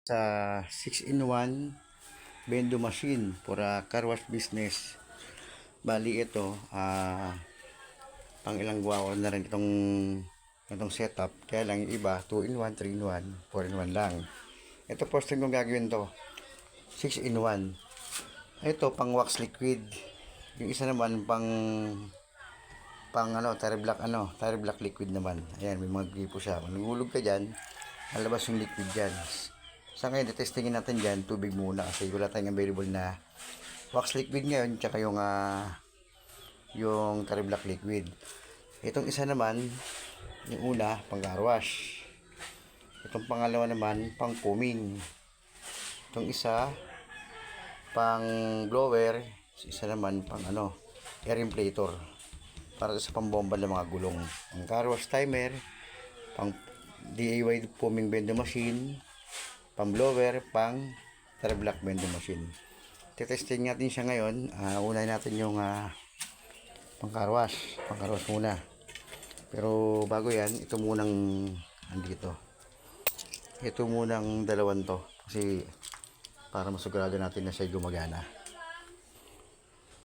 Sa 6-in-1 bendo machine for car wash business. Bali ito, pang ilang gawa na rin itong setup. Kaya lang yung iba, 2-in-1, 3-in-1, 4-in-1 lang. Ito first time kong gagawin to, 6-in-1. Ito pang wax liquid. Yung isa naman pang tire black liquid naman. Ayan, may mga gripo siya. Kung nagulog ka dyan, lalabas yung liquid dyan. Sa ngayon, testingin natin dyan, tubig muna kasi wala tayong available na wax liquid ngayon, tsaka yung tire black liquid. Itong isa naman, yung una, pang car wash. Itong pangalawa naman, pang foaming. Itong isa, pang blower. Isa naman, pang air inflator. Para sa pambomba ng mga gulong. Ang car wash timer, pang DIY foaming bendo machine, pang blower, pang tire black bendo machine. Testing natin siya ngayon. Unahin natin yung pang car wash muna. Pero bago yan, ito munang andito. Ito munang dalawan to kasi para masigurado natin na siya gumagana.